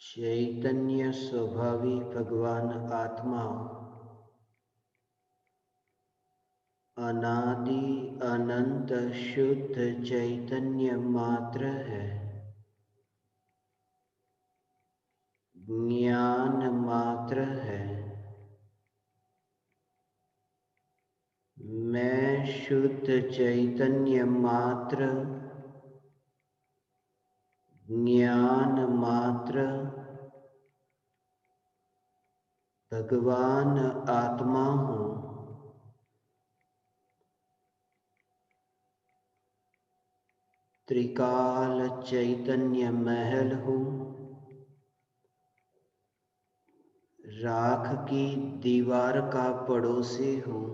चैतन्य स्वभावी भगवान आत्मा अनादि अनंत शुद्ध चैतन्य मात्र है। ज्ञान मात्र है। मैं शुद्ध चैतन्य मात्र, ज्ञान मात्र, भगवान आत्मा हूँ। त्रिकाल चैतन्य महल हूँ। राख की दीवार का पड़ोसी हूँ।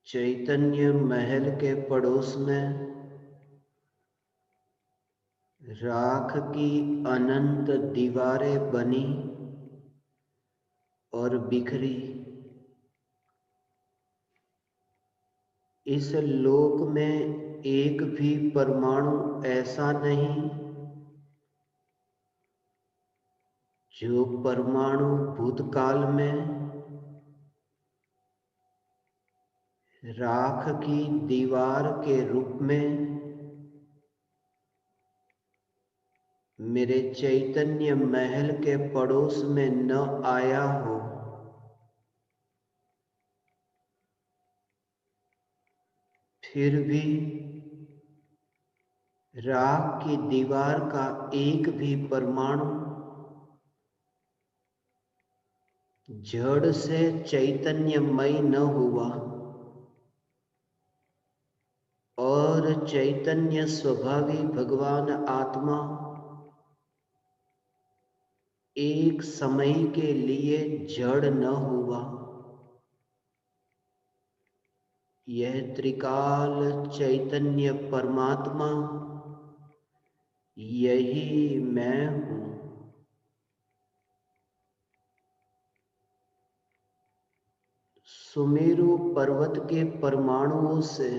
चैतन्य महल के पड़ोस में राख की अनंत दीवारें बनी और बिखरी। इस लोक में एक भी परमाणु ऐसा नहीं जो परमाणु भूतकाल में राख की दीवार के रूप में मेरे चैतन्य महल के पड़ोस में न आया हो। फिर भी राख की दीवार का एक भी परमाणु जड़ से चैतन्यमय न हुआ और चैतन्य स्वभावी भगवान आत्मा एक समय के लिए जड़ न हुआ। यह त्रिकाल चैतन्य परमात्मा यही मैं हूँ। सुमेरु पर्वत के परमाणुओं से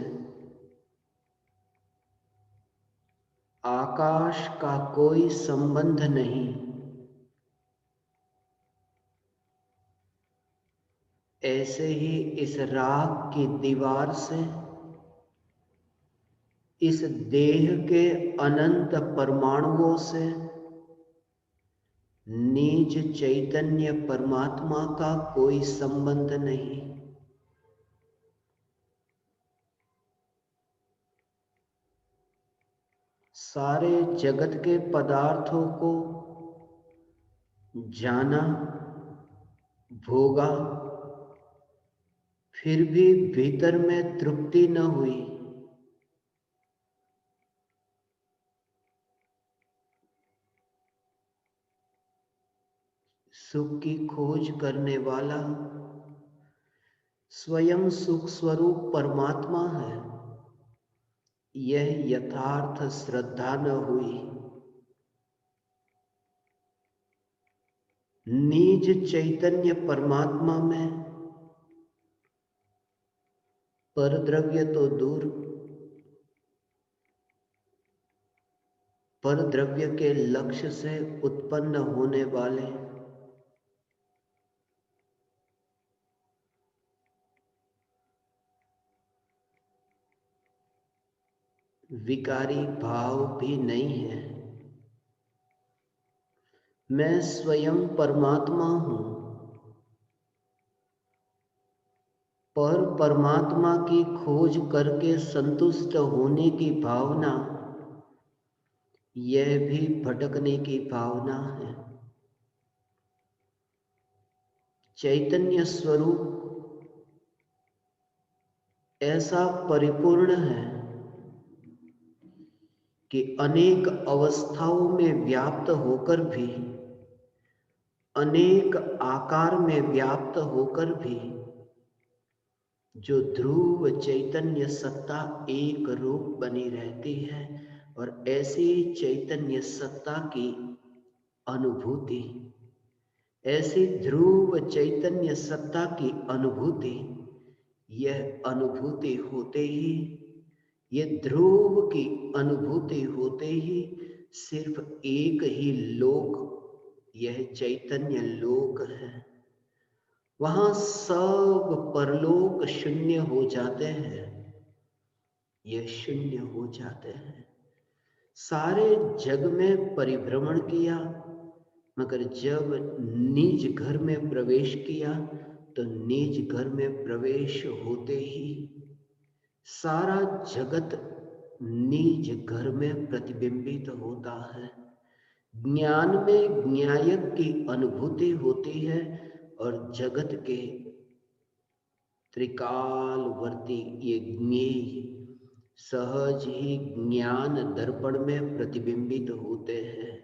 आकाश का कोई संबंध नहीं। ऐसे ही इस राख की दीवार से इस देह के अनंत परमाणुओं से निज चैतन्य परमात्मा का कोई संबंध नहीं। सारे जगत के पदार्थों को जाना, भोगा, फिर भी भीतर में तृप्ति न हुई। सुख की खोज करने वाला स्वयं सुख स्वरूप परमात्मा है। यह यथार्थ श्रद्धा न हुई। निज चैतन्य परमात्मा में परद्रव्य तो दूर, परद्रव्य के लक्ष्य से उत्पन्न होने वाले विकारी भाव भी नहीं है। मैं स्वयं परमात्मा हूँ। पर परमात्मा की खोज करके संतुष्ट होने की भावना, यह भी भटकने की भावना है। चैतन्य स्वरूप ऐसा परिपूर्ण है कि अनेक अवस्थाओं में व्याप्त होकर भी, अनेक आकार में व्याप्त होकर भी जो ध्रुव चैतन्य सत्ता एक रूप बनी रहती है। और ऐसी चैतन्य सत्ता की अनुभूति, ऐसी ध्रुव चैतन्य सत्ता की अनुभूति यह अनुभूति होते ही, ये ध्रुव की अनुभूति होते ही सिर्फ एक ही लोक, यह चैतन्य लोक है। वहां सब परलोक शून्य हो जाते हैं, ये शून्य हो जाते हैं। सारे जग में परिभ्रमण किया, मगर जब निज घर में प्रवेश किया तो निज घर में प्रवेश होते ही सारा जगत निज घर में प्रतिबिंबित होता है। ज्ञान में ज्ञायक की अनुभूति होती है और जगत के त्रिकालवर्ती ये ज्ञेय सहज ही ज्ञान दर्पण में प्रतिबिंबित होते हैं।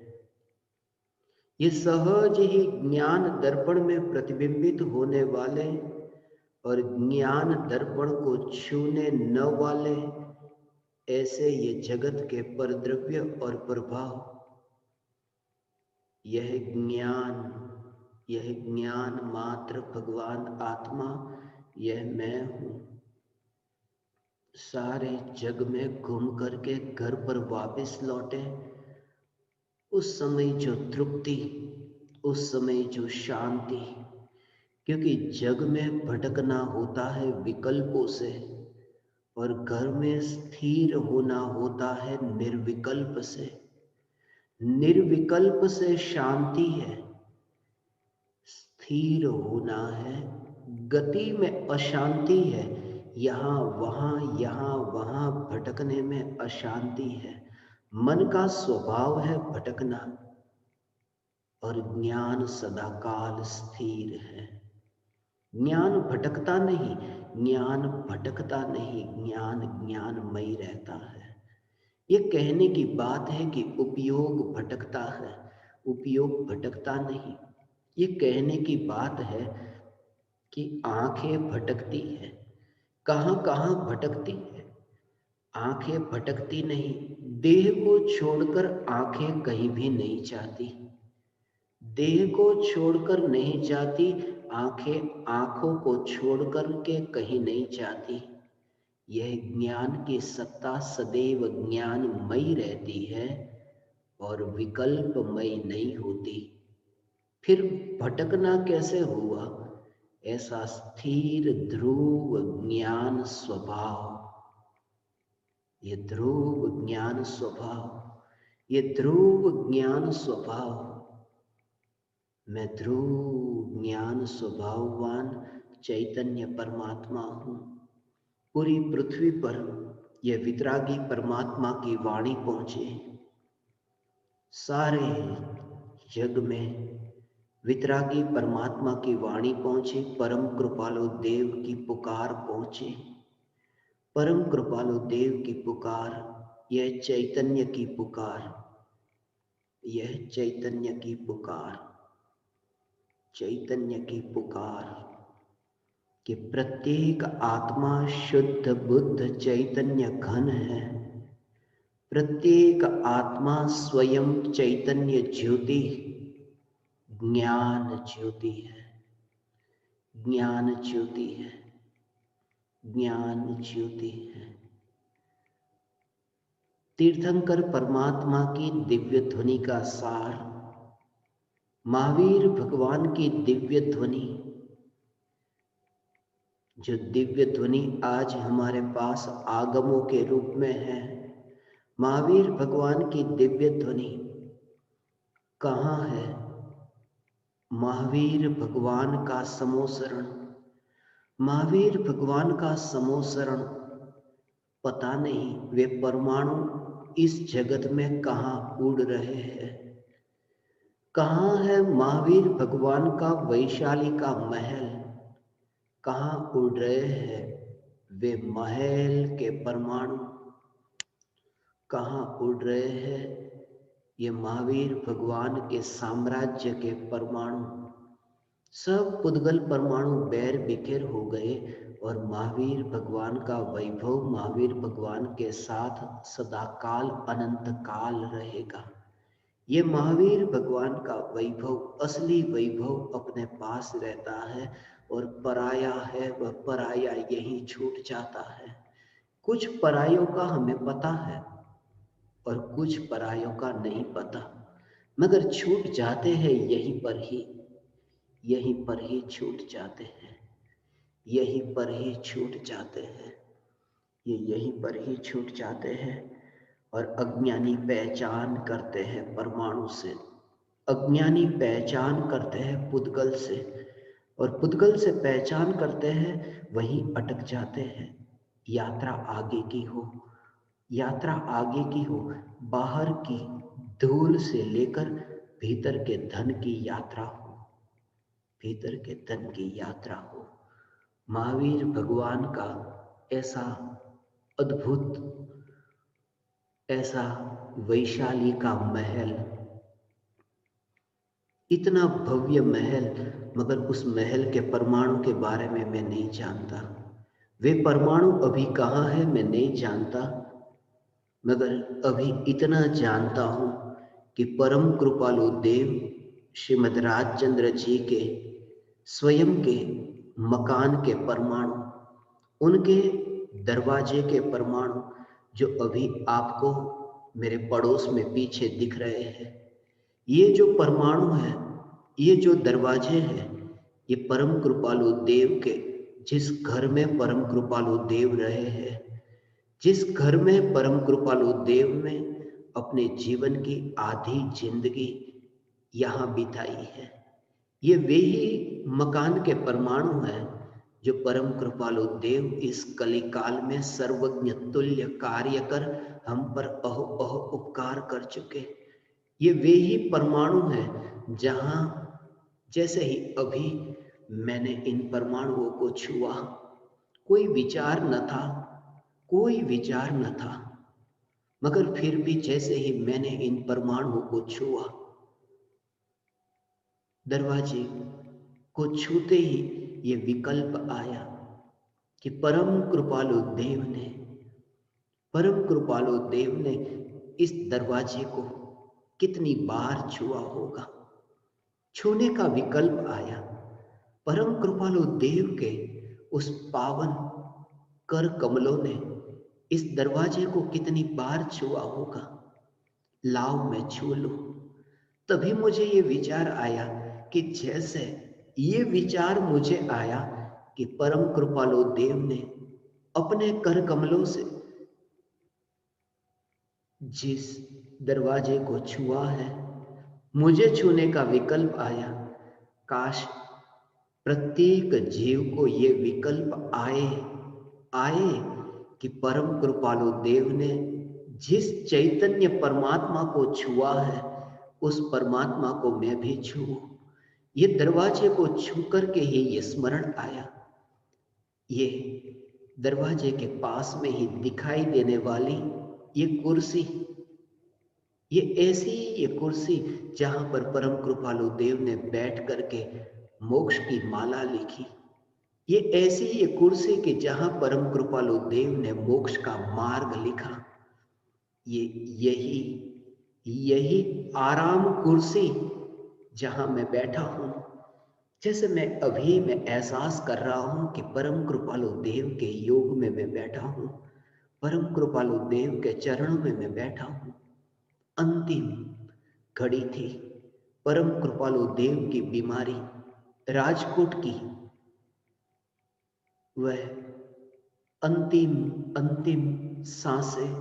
ये सहज ही ज्ञान दर्पण में प्रतिबिंबित होने वाले और ज्ञान दर्पण को छूने न वाले, ऐसे ये जगत के परद्रव्य और प्रभाव, यह ज्ञान मात्र भगवान आत्मा, यह मैं हूं। सारे जग में घूम करके घर पर वापस लौटे, उस समय जो तृप्ति, उस समय जो शांति, क्योंकि जग में भटकना होता है विकल्पों से और घर में स्थिर होना होता है निर्विकल्प से। निर्विकल्प से शांति है, स्थिर होना है, गति में अशांति है, यहाँ वहां भटकने में अशांति है। मन का स्वभाव है भटकना और ज्ञान सदाकाल स्थिर है। ज्ञान भटकता नहीं, ज्ञान ज्ञानमय रहता है। ये कहने की बात है कि उपयोग भटकता है, उपयोग भटकता नहीं। ये कहने की बात है कि आंखें भटकती है, कहाँ कहाँ भटकती है। आंखें भटकती नहीं, देह को छोड़कर आंखें कहीं भी नहीं जाती, देह को छोड़कर नहीं जाती, आंखें आंखों को छोड़कर के कहीं नहीं जाती। यह ज्ञान की सत्ता सदैव ज्ञानमयी रहती है और विकल्पमयी नहीं होती। फिर भटकना कैसे हुआ? ऐसा स्थिर ध्रुव ज्ञान स्वभाव, ये ध्रुव ज्ञान स्वभाव, ये ध्रुव ज्ञान स्वभाव। मैं ध्रुव ज्ञान स्वभाववान चैतन्य परमात्मा हूं। पूरी पृथ्वी पर यह वितरागी परमात्मा की वाणी पहुंचे, सारे जग में वितरागी परमात्मा की वाणी पहुंचे, परम कृपालु देव की पुकार पहुंचे, परम कृपालु देव की पुकार, यह चैतन्य की पुकार, यह चैतन्य की पुकार, चैतन्य की पुकार कि प्रत्येक आत्मा शुद्ध बुद्ध चैतन्य घन है। प्रत्येक आत्मा स्वयं चैतन्य ज्योति, ज्ञान ज्योति है, ज्ञान ज्योति है, ज्ञान ज्योति है। तीर्थंकर परमात्मा की दिव्य ध्वनि का सार, महावीर भगवान की दिव्य ध्वनि, जो दिव्य ध्वनि आज हमारे पास आगमों के रूप में है, महावीर भगवान की दिव्य ध्वनि कहाँ है? महावीर भगवान का समोसरण, महावीर भगवान का समोसरण, पता नहीं वे परमाणु इस जगत में कहाँ उड़ रहे हैं। कहाँ है महावीर भगवान का वैशाली का महल, कहाँ उड़ रहे हैं वे महल के परमाणु, कहाँ उड़ रहे हैं ये महावीर भगवान के साम्राज्य के परमाणु। सब पुद्गल परमाणु बैर बिखेर हो गए और महावीर भगवान का वैभव महावीर भगवान के साथ सदाकाल अनंत काल रहेगा। ये महावीर भगवान का वैभव, असली वैभव अपने पास रहता है और पराया है वह पराया यहीं छूट जाता है। कुछ परायों का हमें पता है और कुछ परायों का नहीं पता, मगर छूट जाते हैं यहीं पर ही छूट जाते हैं, यहीं पर ही छूट जाते हैं, ये यहीं पर ही छूट जाते हैं। और अज्ञानी पहचान करते हैं परमाणु से, अज्ञानी पहचान करते हैं पुद्गल से, और पुद्गल से पहचान करते हैं वहीं अटक जाते हैं। यात्रा आगे की हो, यात्रा आगे की हो, बाहर की धूल से लेकर भीतर के धन की यात्रा हो, भीतर के धन की यात्रा हो। महावीर भगवान का ऐसा अद्भुत, ऐसा वैशाली का महल, इतना भव्य महल, मगर उस महल के परमाणु के बारे में मैं नहीं जानता। वे परमाणु अभी कहाँ है मैं नहीं जानता, मगर अभी इतना जानता हूँ कि परम कृपालु देव श्रीमद् राजचंद्र जी के स्वयं के मकान के परमाणु, उनके दरवाजे के परमाणु जो अभी आपको मेरे पड़ोस में पीछे दिख रहे हैं, ये जो परमाणु है, ये जो दरवाजे हैं, ये परम कृपालु देव के, जिस घर में परम कृपालु देव रहे हैं, जिस घर में परम कृपालु देव ने अपने जीवन की आधी जिंदगी यहाँ बिताई है, ये वे ही मकान के परमाणु हैं जो परम कृपालु देव इस कलिकाल में सर्वज्ञ तुल्य कार्य कर हम पर अहो अहो उपकार कर चुके। ये वे ही परमाणु हैं जहाँ जैसे ही अभी मैंने इन परमाणुओं को छुआ, कोई विचार न था, कोई विचार न था, मगर फिर भी जैसे ही मैंने इन परमाणुओं को छुआ, दरवाजे को छूते ही ये विकल्प आया कि परम कृपालु देव ने इस दरवाजे को कितनी बार छुआ होगा। छूने का विकल्प आया। परम कृपालु देव के उस पावन कर कमलों ने इस दरवाजे को कितनी बार छुआ होगा। लाओ मैं छू लूं। तभी मुझे ये विचार आया कि जैसे ये विचार मुझे आया कि परम कृपालु देव ने अपने कर कमलों से जिस दरवाजे को छुआ है, मुझे छूने का विकल्प आया। काश प्रत्येक जीव को ये विकल्प आए कि परम कृपालु देव ने जिस चैतन्य परमात्मा को छुआ है, उस परमात्मा को मैं भी छूऊं। ये दरवाजे को छू करके ही ये स्मरण आया। ये दरवाजे के पास में ही दिखाई देने वाली ये कुर्सी, ये ऐसी ये कुर्सी जहां पर परम कृपालु देव ने बैठ करके मोक्ष की माला लिखी, ये ऐसी ये कुर्सी कि जहां परम कृपालु देव ने मोक्ष का मार्ग लिखा। ये यही आराम कुर्सी जहां मैं बैठा हूं, जैसे मैं एहसास कर रहा हूं कि परम कृपालु देव के योग में मैं बैठा हूं, परम कृपालु देव के चरणों में मैं बैठा हूं। अंतिम घड़ी थी, परम कृपालु देव की बीमारी, राजकोट की वह अंतिम सांसें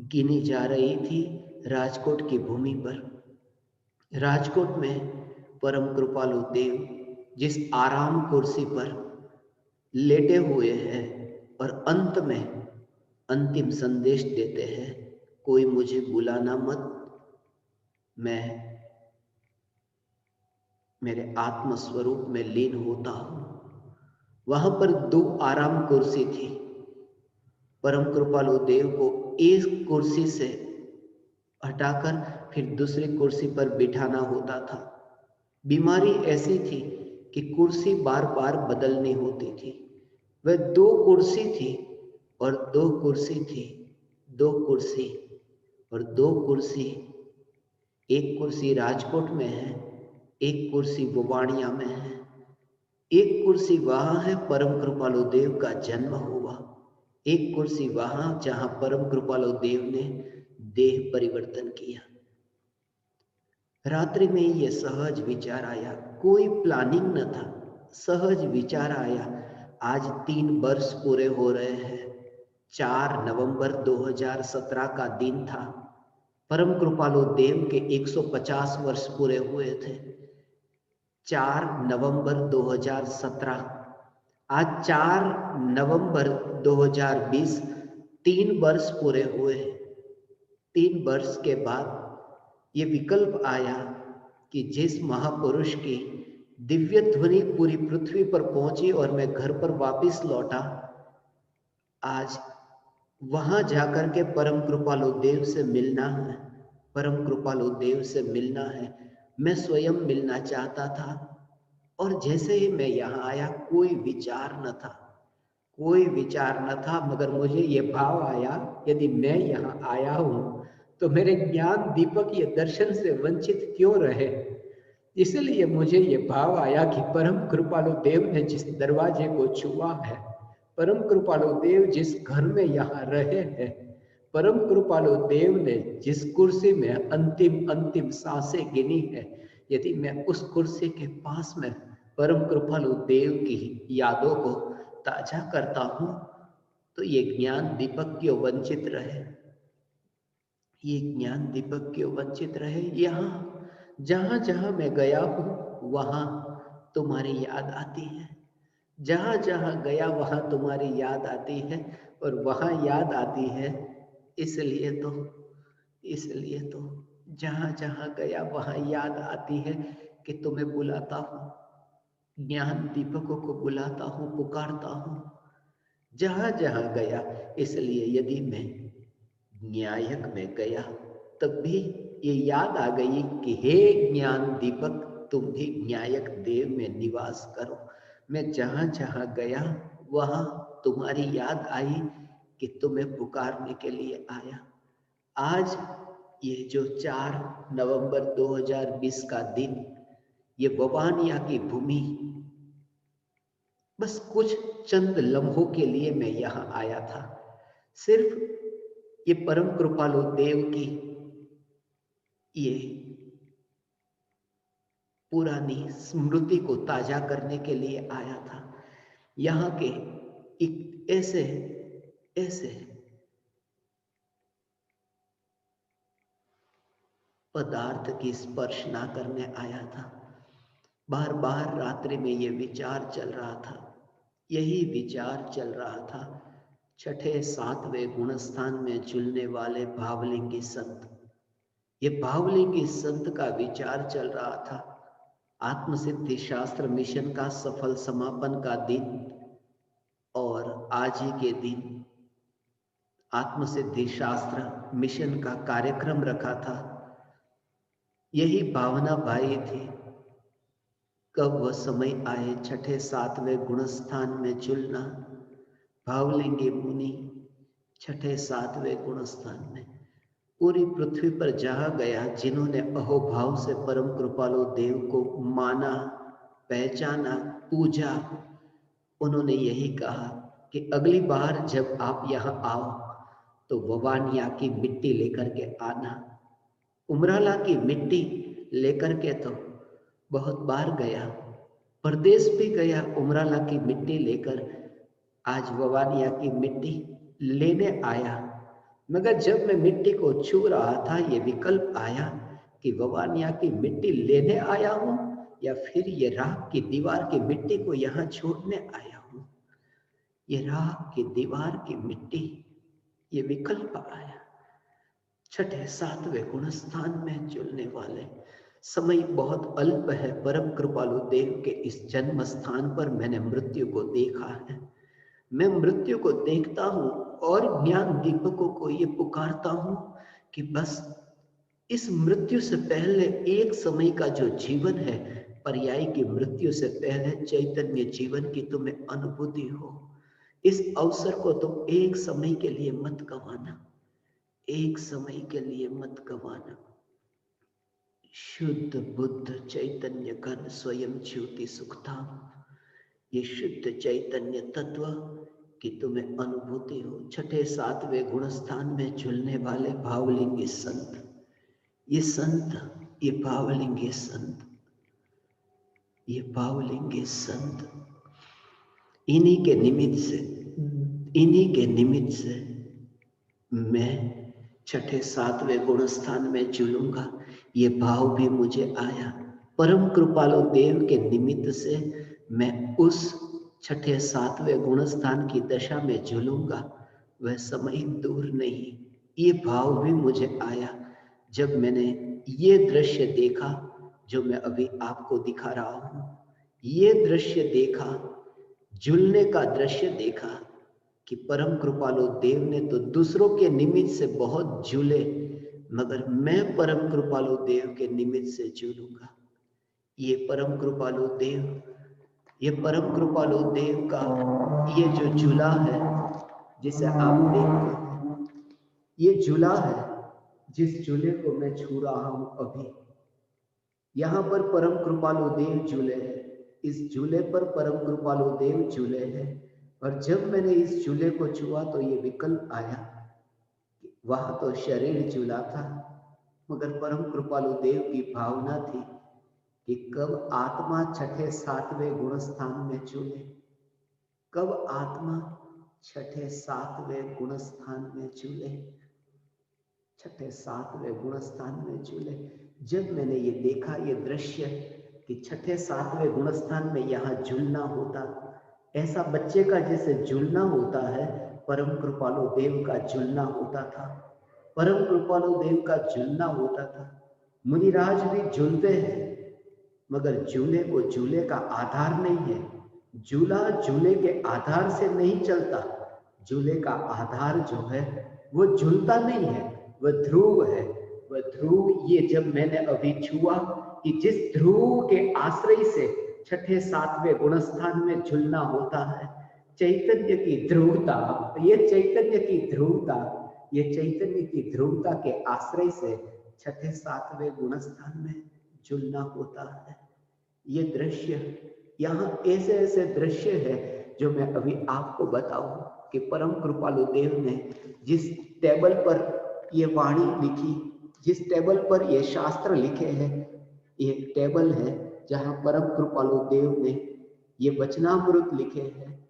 गिनी जा रही थी राजकोट की भूमि पर। राजकोट में परम कृपालु देव जिस आराम कुर्सी पर लेटे हुए हैं और अंत में अंतिम संदेश देते हैं, कोई मुझे बुलाना मत, मैं मेरे आत्म स्वरूप में लीन होता हूं। वहां पर 2 आराम कुर्सी थी। परम कृपालु देव को एक कुर्सी से हटाकर फिर दूसरी कुर्सी पर बिठाना होता था। बीमारी ऐसी थी कि कुर्सी बार बार बदलनी होती थी। वह 2 कुर्सी थी और 2 कुर्सी थी, 2 कुर्सी और 2 कुर्सी। एक कुर्सी राजकोट में है, एक कुर्सी वुवाणिया में है। एक कुर्सी वहां है परम कृपालु देव का जन्म हुआ, एक कुर्सी वहां जहां परम कृपालु देव ने देह परिवर्तन किया। रात्रि में ये सहज विचार आया, कोई प्लानिंग न था, सहज विचार आया। आज 3 वर्ष पूरे हो रहे हैं। 4 नवंबर 2017 का दिन था। परम कृपालु देव के 150 वर्ष पूरे हुए थे। 4 नवंबर 2017। आज 4 नवंबर 2020, 3 वर्ष पूरे हुए। 3 वर्ष के बाद ये विकल्प आया कि जिस महापुरुष की दिव्य ध्वनि पूरी पृथ्वी पर पहुंची और मैं घर पर वापस लौटा, आज वहां जाकर के परम कृपालु देव से मिलना है, परम कृपालु देव से मिलना है। मैं स्वयं मिलना चाहता था और जैसे ही मैं यहाँ आया कोई विचार न था, कोई विचार न था, मगर मुझे ये भाव आया यदि मैं यहाँ आया हूँ तो मेरे ज्ञान दीपक ये दर्शन से वंचित क्यों रहे। इसलिए मुझे ये भाव आया कि परम कृपालु देव ने जिस दरवाजे को छुआ है, परम कृपालु देव जिस घर में यहाँ रहे हैं, परम कृपालु देव ने जिस कुर्सी में अंतिम अंतिम सांसें गिनी है, यदि मैं उस कुर्सी के पास में परम कृपालु देव की यादों को ताजा करता हूँ तो ये ज्ञान दीपक क्यों वंचित रहे, ये ज्ञान दीपक क्यों वंचित रहे। यहाँ जहां जहां मैं गया हूं वहां तुम्हारी याद आती है, जहां जहां गया वहां तुम्हारी याद आती है, और वहां याद आती है इसलिए तो जहां जहां गया वहां याद आती है कि तुम्हें बुलाता हूं, ज्ञान दीपकों को बुलाता हूं, पुकारता हूं जहां जहां गया। इसलिए यदि मैं न्यायक में गया तब भी ये याद आ गई कि हे ज्ञान दीपक, तुम भी न्यायक देव में निवास करो। मैं जहां जहां गया वहां तुम्हारी याद आई कि तुम्हें पुकारने के लिए आया। आज ये जो 4 नवंबर 2020 का दिन, ये ववानिया की भूमि, बस कुछ चंद लम्हों के लिए मैं यहाँ आया था, सिर्फ ये परम कृपालु देव की ये पुरानी स्मृति को ताजा करने के लिए आया था। यहाँ के एक ऐसे ऐसे पदार्थ की स्पर्श ना करने आया था। बार बार रात्रि में ये विचार चल रहा था, यही विचार चल रहा था। छठे सातवें गुणस्थान में झूलने वाले भावलिंगी संत, ये भावलिंगी संत का विचार चल रहा था। आत्मसिद्धि शास्त्र मिशन का सफल समापन का दिन और आज ही के दिन आत्मसिद्धि शास्त्र मिशन का कार्यक्रम रखा था। यही भावना भाई थी, कब वह समय आए छठे सातवें गुणस्थान में झूलना। भावलिंगी मुनि छठे सातवें गुणस्थान में पूरी पृथ्वी पर जहाँ गया, जिन्होंने अहोभाव से परम कृपालु देव को माना, पहचाना, पूजा, उन्होंने यही कहा कि अगली बार जब आप यहाँ आओ तो ववानिया की मिट्टी लेकर के आना। उमराला की मिट्टी लेकर के तो बहुत बार गया, प्रदेश भी गया उमराला की मिट्टी लेकर, आज ववानिया की मिट्टी लेने आया। मगर जब मैं मिट्टी को छू रहा था ये विकल्प आया कि ववानिया की मिट्टी लेने आया हूं या फिर ये राख की दीवार की मिट्टी को यहाँ छोड़ने आया हूं। ये राख की दीवार की मिट्टी, ये विकल्प आया। छठे सातवें गुणस्थान में जुलने वाले समय बहुत अल्प है। परम कृपालु देव के इस जन्म स्थान पर मैंने मृत्यु को देखा है। मैं मृत्यु को देखता हूं और ज्ञान दीपकों को ये पुकारता हूं कि बस इस मृत्यु से पहले एक समय का जो जीवन है, पर्याय की मृत्यु से पहले चैतन्य जीवन की तुम्हें अनुभूति हो। इस अवसर को तुम एक समय के लिए मत गंवाना, एक समय के लिए मत गंवाना। शुद्ध बुद्ध चैतन्य घन स्वयं ज्योति सुखधाम, ये शुद्ध चैतन्य तत्व की तुम्हें अनुभूति हो। छठे सातवें गुण स्थान में झूलने वाले भावलिंगी संत, ये संत, ये भावलिंगी संत, ये भावलिंगी संत, इन्हीं के निमित्त से मैं छठे सातवें गुण स्थान में झूलूंगा। ये भाव भी मुझे आया। परम कृपालु देव के निमित्त से मैं उस छठे सातवें गुण स्थान की दशा में झूलूंगा। वह समय दूर नहीं। ये भाव भी मुझे आया जब मैंने ये दृश्य देखा जो मैं अभी आपको दिखा रहा हूं। ये दृश्य देखा, झूलने का दृश्य देखा कि परम कृपालु देव ने तो दूसरों के निमित्त से बहुत झूले, मगर मैं परम कृपालु देव के निमित्त से झूलूंगा। ये परम कृपालु देव, ये परम कृपालु देव का ये जो झूला है जिसे आप देखते हैं, ये झूला है जिस झूले को मैं छू रहा हूं अभी। यहाँ पर परम कृपालु देव झूले हैं, इस झूले पर परम कृपालु देव झूले हैं। और जब मैंने इस झूले को छुआ तो ये विकल्प आया, वहां तो शरीर झूला था, मगर परम कृपालु देव की भावना थी कि कब आत्मा छठे सातवें गुण स्थान में झूले, कब आत्मा छठे सातवें गुण स्थान में झूले, छठे सातवें गुण स्थान में झूले। जब मैंने ये देखा, ये दृश्य कि छठे सातवें गुण स्थान में यहाँ झूलना होता, ऐसा बच्चे का जैसे झूलना होता है, परम कृपालु देव का झूलना होता था। परम कृपालु देव का झूलना होता था। मुनिराज भी झूलते हैं, मगर झूले को झूले का आधार नहीं है। झूला झूले के आधार से नहीं चलता। झूले का आधार जो है वो झूलता नहीं है, वह ध्रुव है। वह ध्रुव ये जब मैंने अभी छुआ कि जिस ध्रुव के आश्रय से छठे सातवें गुण स्थान में झूलना होता है, चैतन्य की ध्रुवता, ये चैतन्य की ध्रुवता, ये चैतन्य की ध्रुवता के आश्रय से छठे सातवें गुण स्थान में झूलना होता है। ये दृश्य, यहाँ ऐसे ऐसे दृश्य है जो मैं अभी आपको बताऊं कि परम कृपालु देव ने जिस टेबल पर ये वाणी लिखी, जिस टेबल पर ये शास्त्र लिखे हैं, ये टेबल है जहां परम कृपालु देव ने ये वचनामृत लिखे हैं।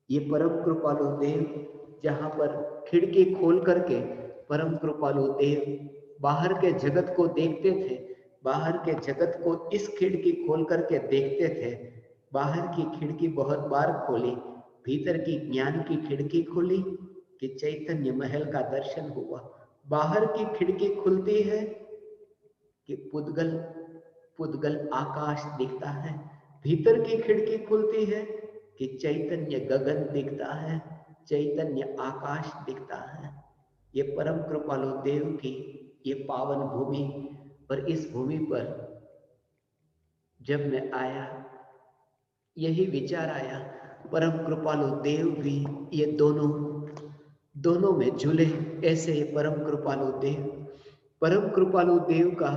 ये परम कृपालु देव जहां पर खिड़की खोल करके परम कृपालु देव बाहर के जगत को देखते थे, बाहर के जगत को इस खिड़की खोल करके देखते थे। बाहर की खिड़की बहुत बार खोली, भीतर की ज्ञान की खिड़की खुली कि चैतन्य महल का दर्शन हुआ। बाहर की खिड़की खुलती है कि पुद्गल आकाश दिखता है, भीतर की खिड़की खुलती है कि चैतन्य गगन दिखता है, चैतन्य आकाश दिखता है। ये परम कृपालु देव की ये पावन भूमि, और इस भूमि पर जब मैं आया, यही विचार आया, परम कृपालु देव भी ये दोनों में झूले। ऐसे ये परम कृपालु देव का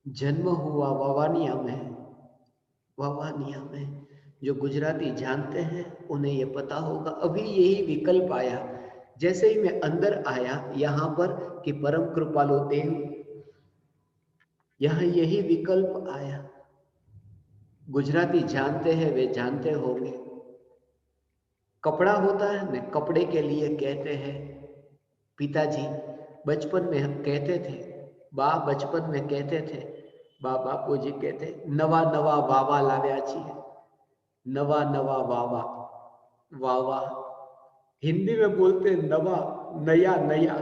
जन्म हुआ वावानिया में। जो गुजराती जानते हैं उन्हें ये पता होगा। अभी यही विकल्प आया जैसे ही मैं अंदर आया यहाँ पर कि परम कृपालु देव, यहाँ यही विकल्प आया। गुजराती जानते हैं, वे जानते होंगे, कपड़ा होता है ना, कपड़े के लिए कहते हैं पिताजी बचपन में हम कहते थे, बचपन में कहते थे, बापूजी कहते नवा नवा वावा लाव्या छिए, नवा नवा वावा, वावा हिंदी में बोलते नवा, नया नया।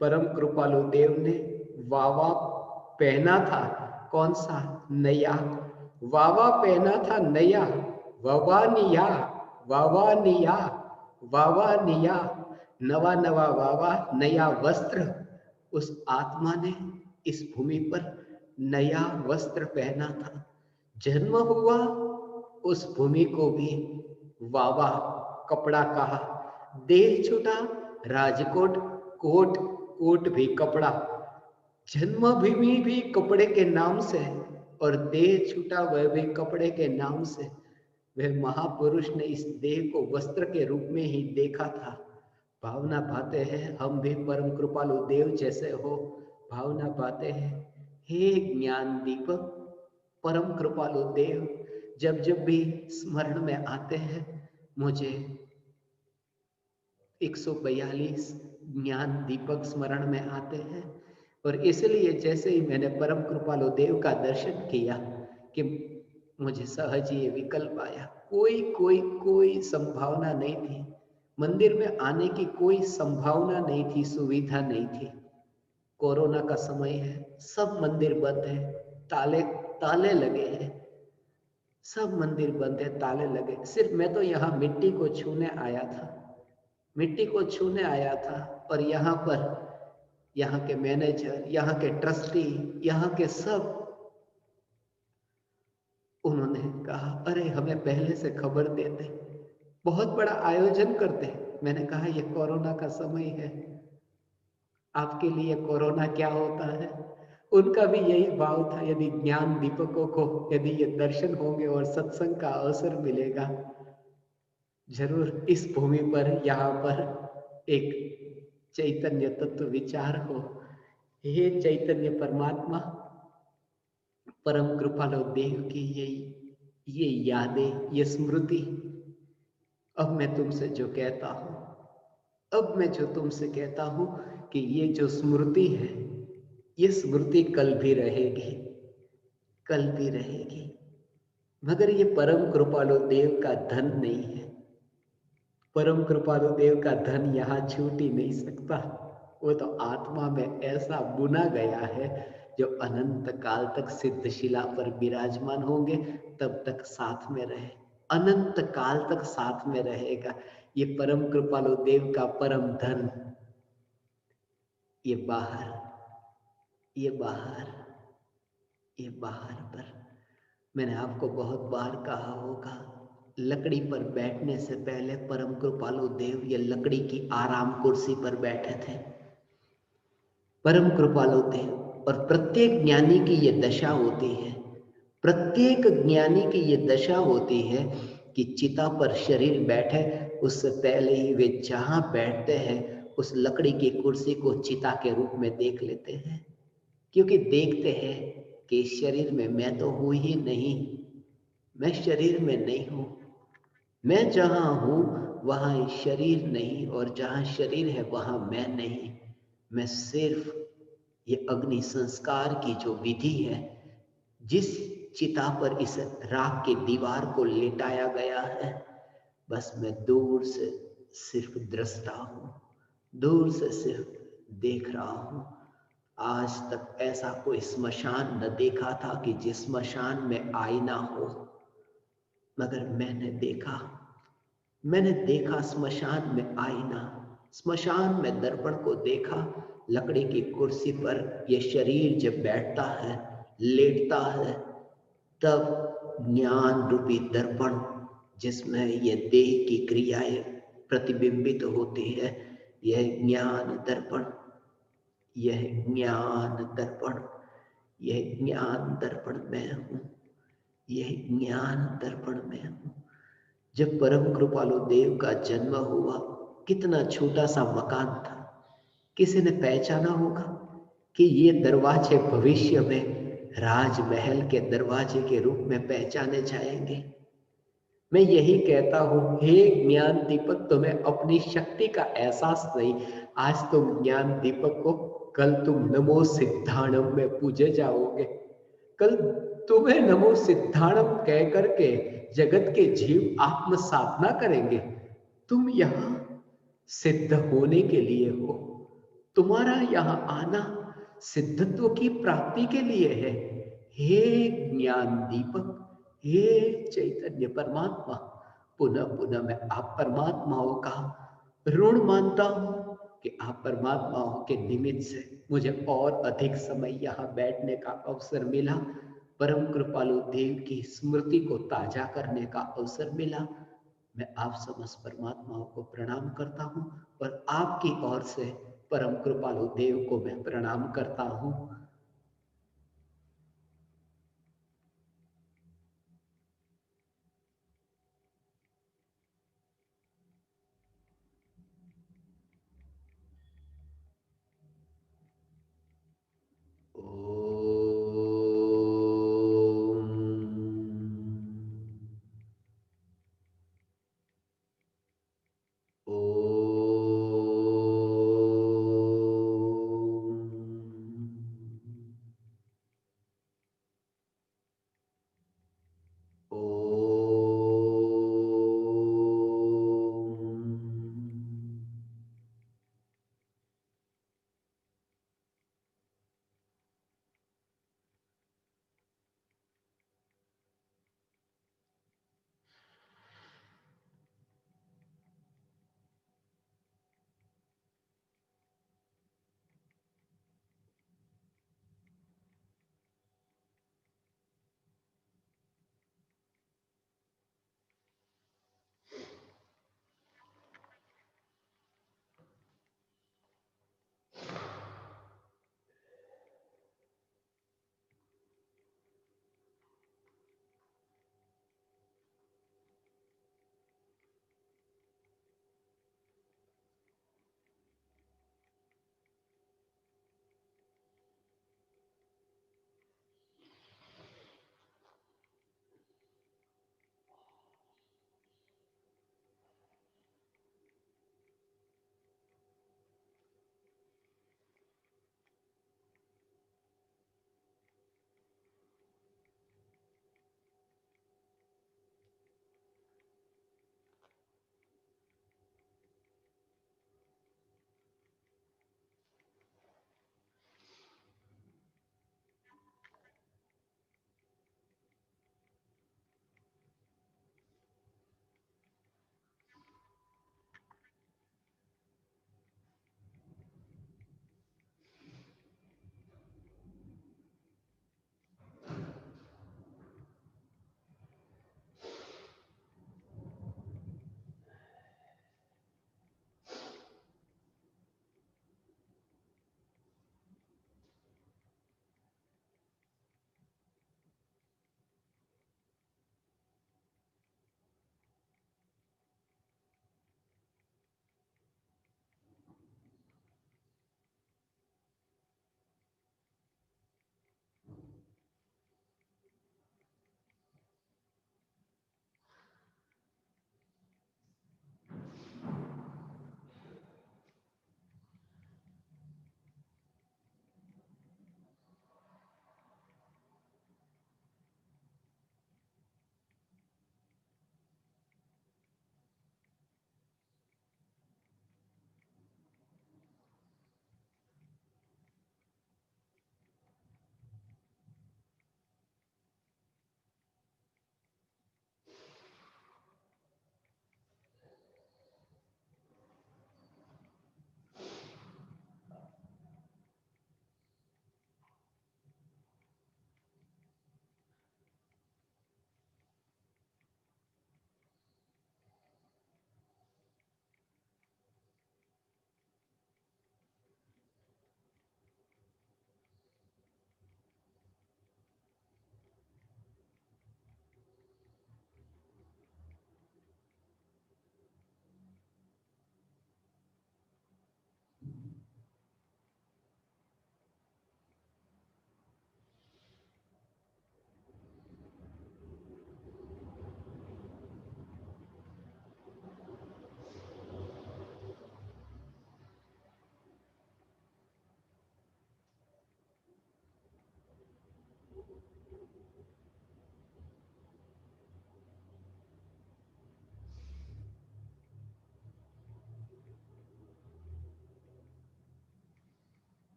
परम कृपालु देव ने वावा पहना था, कौन सा? नया। वावा पहना था नया, वावानिया, वावानिया, वावानिया, नवा नवा वावा, नया वस्त्र। उस आत्मा ने इस भूमि पर नया वस्त्र पहना था। जन्म हुआ, उस भूमि को भी वावा कपड़ा कहा। देह छूटा, राजकोट, कोट भी कपड़ा। जन्मभूमि भी कपड़े के नाम से और देह छूटा वह भी कपड़े के नाम से। वह महापुरुष ने इस देह को वस्त्र के रूप में ही देखा था। भावना पाते हैं हम भी परम कृपालु देव जैसे हो। भावना पाते हैं हे ज्ञान दीपक परम कृपालु देव, जब जब भी स्मरण में आते हैं मुझे 142 ज्ञान दीपक स्मरण में आते हैं। और इसलिए जैसे ही मैंने परम कृपालु देव का दर्शन किया कि मुझे सहज ये विकल्प आया। कोई कोई कोई संभावना नहीं थी, मंदिर में आने की कोई संभावना नहीं थी, सुविधा नहीं थी। कोरोना का समय है, सब मंदिर बंद है, ताले ताले लगे हैं, सब मंदिर बंद है, ताले लगे। सिर्फ मैं तो यहाँ मिट्टी को छूने आया था, मिट्टी को छूने आया था। और यहाँ पर यहाँ के मैनेजर, यहाँ के ट्रस्टी, यहाँ के सब, उन्होंने कहा अरे हमें पहले से खबर देते, बहुत बड़ा आयोजन करते। मैंने कहा ये कोरोना का समय है, आपके लिए कोरोना क्या होता है। उनका भी यही भाव था, यदि ज्ञान दीपकों को यदि ये दर्शन होंगे और सत्संग का अवसर मिलेगा, जरूर इस भूमि पर यहाँ पर एक चैतन्य तत्व विचार हो। हे चैतन्य परमात्मा परम कृपालु देव की ये यादें, ये स्मृति, अब मैं तुमसे जो कहता हूँ, अब मैं जो तुमसे कहता हूँ कि ये जो स्मृति है, ये स्मृति कल भी रहेगी, कल भी रहेगी। मगर ये परम कृपालु देव का धन नहीं है। परम कृपालु देव का धन यहाँ छूट ही नहीं सकता। वो तो आत्मा में ऐसा बुना गया है जो अनंत काल तक सिद्धशिला पर विराजमान होंगे, तब तक साथ में रहे, अनंत काल तक साथ में रहेगा। ये परम कृपालु देव का परम धन, ये बाहर, ये बाहर, ये बाहर पर। मैंने आपको बहुत बार कहा होगा, लकड़ी पर बैठने से पहले परम कृपालु देव ये लकड़ी की आराम कुर्सी पर बैठे थे, परम कृपालु देव। और प्रत्येक ज्ञानी की ये दशा होती है, प्रत्येक ज्ञानी की ये दशा होती है कि चिता पर शरीर बैठे उससे पहले ही वे जहां बैठते हैं उस लकड़ी की कुर्सी को चिता के रूप में देख लेते हैं। क्योंकि देखते हैं कि शरीर में मैं तो हूं ही नहीं, मैं शरीर में नहीं हूं, मैं जहां हूं वहां शरीर नहीं, और जहां शरीर है वहां मैं नहीं। मैं सिर्फ ये अग्नि संस्कार की जो विधि है, जिस चिता पर इस राख की दीवार को लेटाया गया है, बस मैं दूर से सिर्फ दृष्टा हूं, दूर से सिर्फ देख रहा हूं। आज तक ऐसा कोई स्मशान न देखा था कि जिस स्मशान में आईना हो, मगर मैंने देखा स्मशान में आईना, स्मशान में दर्पण को देखा। लकड़ी की कुर्सी पर यह शरीर जब बैठता है, लेटता है, तब ज्ञान रूपी दर्पण जिसमें यह देह की क्रियाएं प्रतिबिंबित होती है, यह ज्ञान दर्पण, यह ज्ञान दर्पण, यह ज्ञान दर्पण मैं हूं, यह ज्ञान दर्पण मैं हूं। जब परम कृपालु देव का जन्म हुआ, कितना छोटा सा मकान था, किसी ने पहचाना होगा कि ये दरवाजे भविष्य में राजमहल के दरवाजे के रूप में पहचाने जाएंगे। मैं यही कहता हूं, हे ज्ञान दीपक, तुम्हें अपनी शक्ति का एहसास नहीं। आज तुम ज्ञान दीपक को, कल तुम नमो सिद्धाणम में पूजे जाओगे। कल तुम्हें नमो सिद्धाणम कह करके जगत के जीव आत्म साधना करेंगे। तुम यहाँ सिद्ध होने के लिए हो, तुम्हारा यहाँ आना सिद्धत्व की प्राप्ति के लिए है। हे ज्ञान दीपक, हे चैतन्य परमात्मा, पुनः पुनः मैं आप परमात्माओं का ऋण मानता हूं कि आप परमात्माओं के निमित्त से मुझे और अधिक समय यहाँ बैठने का अवसर मिला, परम कृपालु देव की स्मृति को ताजा करने का अवसर मिला। मैं आप समस्त परमात्माओं को प्रणाम करता हूँ और आपकी ओर से परम कृपालु देव को मैं प्रणाम करता हूँ।